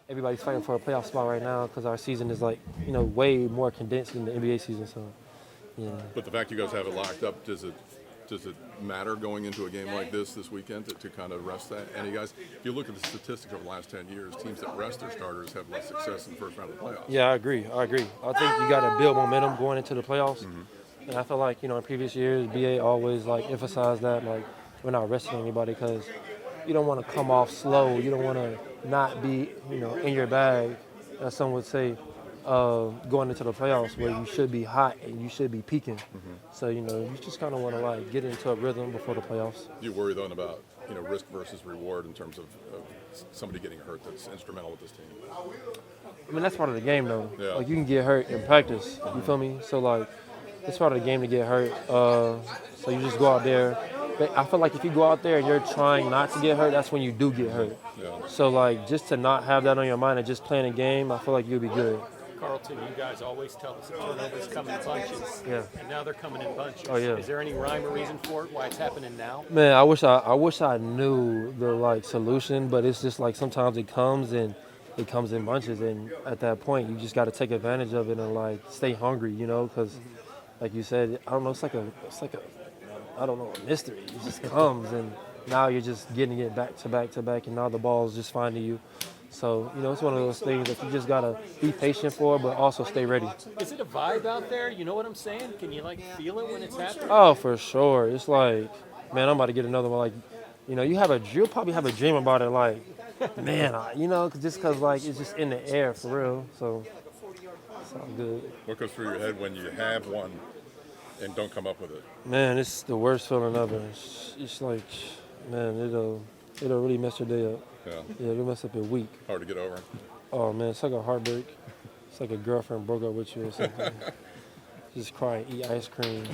everybody's fighting for a playoff spot right now because our season is like, way more condensed than the NBA season. So, yeah. But the fact you guys have it locked up, does it matter going into a game like this weekend to kind of rest that? And you guys, if you look at the statistics over the last 10 years, teams that rest their starters have less success in the first round of the playoffs. Yeah, I agree. I think you got to build momentum going into the playoffs. Mm-hmm. And I feel like, in previous years, BA always like emphasized that, like, we're not resting anybody because you don't want to come off slow. You don't want to not be, in your bag, as some would say, going into the playoffs where you should be hot and you should be peaking. Mm-hmm. So, you just kind of want to, like, get into a rhythm before the playoffs. Do you worry, though, about, risk versus reward in terms of somebody getting hurt that's instrumental with this team? I mean, that's part of the game, though. Yeah. Like, you can get hurt in practice. You feel me? So, like, it's part of the game to get hurt. So you just go out there. But I feel like if you go out there and you're trying not to get hurt, that's when you do get hurt. Yeah. So, like, just to not have that on your mind and just playing a game, I feel like you'll be good. Carlton, you guys always tell us turnovers come in bunches. Yeah. And now they're coming in bunches. Oh, yeah. Is there any rhyme or reason for it, why it's happening now? Man, I wish I knew the, like, solution, but it's just like sometimes it comes in bunches, and at that point you just got to take advantage of it and, like, stay hungry, because like you said, I don't know, it's like a I don't know, a mystery. It just comes, and now you're just getting it back to back to back, and now the ball's just finding you. So, it's one of those things that you just got to be patient for, but also stay ready. Is it a vibe out there? You know what I'm saying? Can you, like, feel it when it's happening? Oh, for sure. It's like, man, I'm about to get another one. Like, you'll probably have a dream about it, like, man, just because, like, it's just in the air for real. So, it's all good. What goes through your head when you have one and don't come up with it? Man, it's the worst feeling ever. It's like, man, it'll really mess your day up. Yeah, it'll mess up your week. Hard to get over. Oh, man, it's like a heartbreak. It's like a girlfriend broke up with you or something. Just cry and eat ice cream.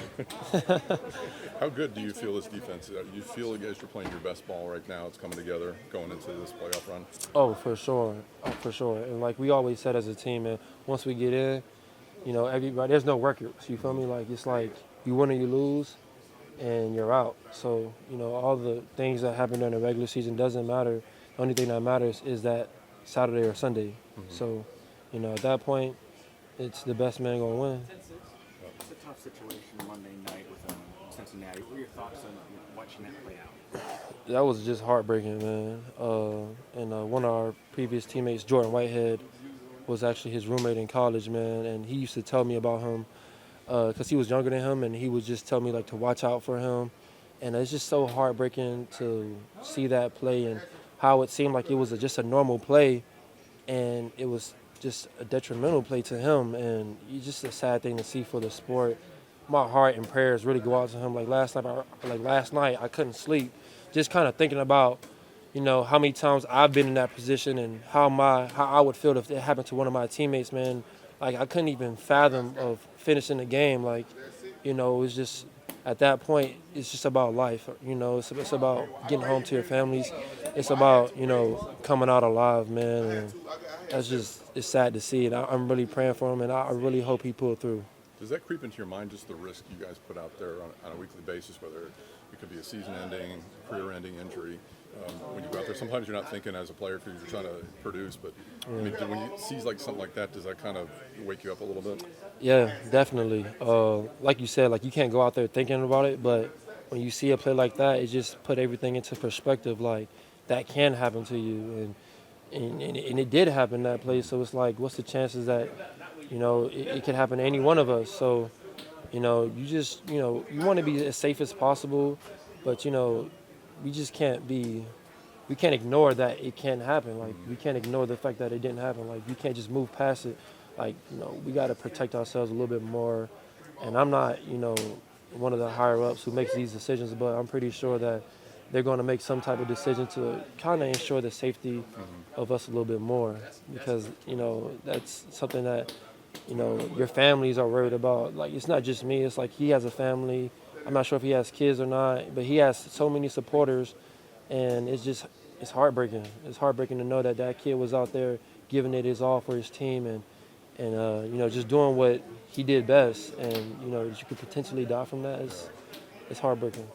How good do you feel this defense? Do you feel like as you're playing your best ball right now, it's coming together going into this playoff run? Oh, for sure. And like we always said as a team, man, once we get in, everybody, there's no records. You feel me? Like, it's like you win or you lose, and you're out. So, all the things that happen during the regular season doesn't matter. The only thing that matters is that Saturday or Sunday. Mm-hmm. So, at that point, it's the best man going to win. It's a tough situation Monday night with Cincinnati. What are your thoughts on watching that play out? That was just heartbreaking, man. And one of our previous teammates, Jordan Whitehead, was actually his roommate in college, man. And he used to tell me about him because he was younger than him, and he would just tell me, like, to watch out for him. And it's just so heartbreaking to see that play and how it seemed like it was just a normal play, and it was just a detrimental play to him, and it's just a sad thing to see for the sport. My heart and prayers really go out to him. Like last night, I couldn't sleep, just kind of thinking about, how many times I've been in that position and how I would feel if it happened to one of my teammates, man. Like, I couldn't even fathom of finishing the game. Like, it was just, at that point, it's just about life. It's about getting home to your families. It's about, coming out alive, man. And it's sad to see it. I'm really praying for him, and I really hope he pulled through. Does that creep into your mind, just the risk you guys put out there on a weekly basis, whether it could be a season-ending, career-ending injury? When you go out there, sometimes you're not thinking as a player because you're trying to produce, but I mean, when you see like something like that, does that kind of wake you up a little bit? Yeah, definitely. Like you said, like, you can't go out there thinking about it, but when you see a play like that, it just put everything into perspective. Like, that can happen to you, and it did happen that play. So it's like, what's the chances that it could happen to any one of us? So you just you want to be as safe as possible, but we just can't ignore that it can happen. Like, we can't ignore the fact that it didn't happen. Like, you can't just move past it. Like, we got to protect ourselves a little bit more. And I'm not, one of the higher ups who makes these decisions, but I'm pretty sure that they're going to make some type of decision to kind of ensure the safety of us a little bit more, because, that's something that, your families are worried about. Like, it's not just me. It's like he has a family. I'm not sure if he has kids or not, but he has so many supporters, and it's heartbreaking. It's heartbreaking to know that kid was out there giving it his all for his team and just doing what he did best, and that you could potentially die from that. It's heartbreaking.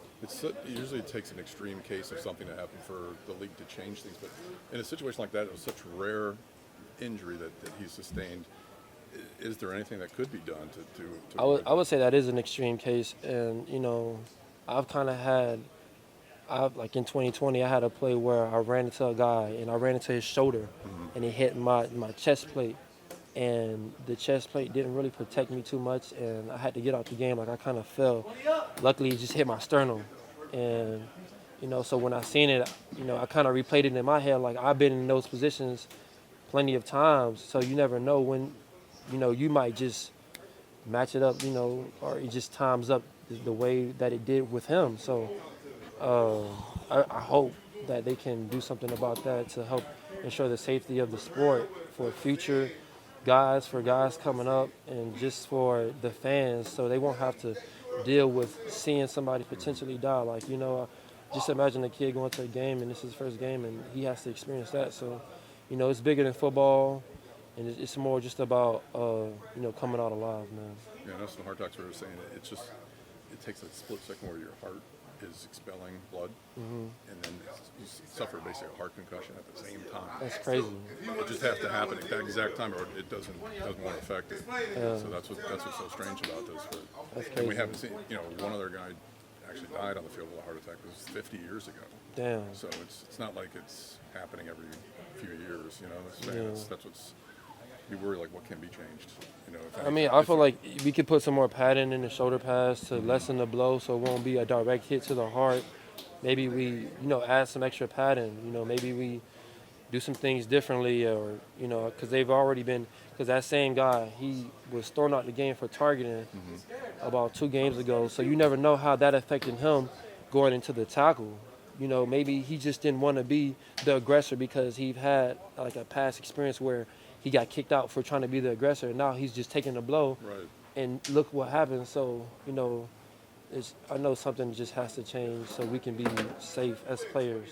Usually it takes an extreme case of something to happen for the league to change things, but in a situation like that, it was such rare injury that he sustained, is there anything that could be done to I would say that is an extreme case, and I've kind of had. Like in 2020, I had a play where I ran into a guy and I ran into his shoulder, and it hit my chest plate, and the chest plate didn't really protect me too much, and I had to get out the game. Like I kind of fell. Luckily, it just hit my sternum, and so when I seen it, I kind of replayed it in my head. Like I've been in those positions plenty of times, so you never know when, you might just match it up, or it just times up the way that it did with him. So. I hope that they can do something about that to help ensure the safety of the sport for future guys, for guys coming up, and just for the fans, so they won't have to deal with seeing somebody potentially die. Like, just imagine a kid going to a game and this is his first game and he has to experience that. So, it's bigger than football, and it's more just about, coming out alive, man. Yeah, that's the Hard Knocks were saying. It takes a split second where your heart is expelling blood, and then you suffer basically a heart concussion at the same time. That's crazy. It just has to happen at that exact time, or it doesn't want to affect it. So that's what's so strange about this. But, That's crazy. and we haven't seen, one other guy actually died on the field of a heart attack. It was 50 years ago. Damn. So it's not like it's happening every few years. That's what's. You worry like what can be changed. I feel like we could put some more padding in the shoulder pads to lessen the blow, so it won't be a direct hit to the heart. Maybe we, add some extra padding. Maybe we do some things differently, or because they've already been. Because that same guy, he was thrown out the game for targeting about 2 games ago. So you never know how that affected him going into the tackle. Maybe he just didn't want to be the aggressor because he had like a past experience where he got kicked out for trying to be the aggressor, and now he's just taking the blow. Right. And look what happened. So, I know something just has to change so we can be safe as players.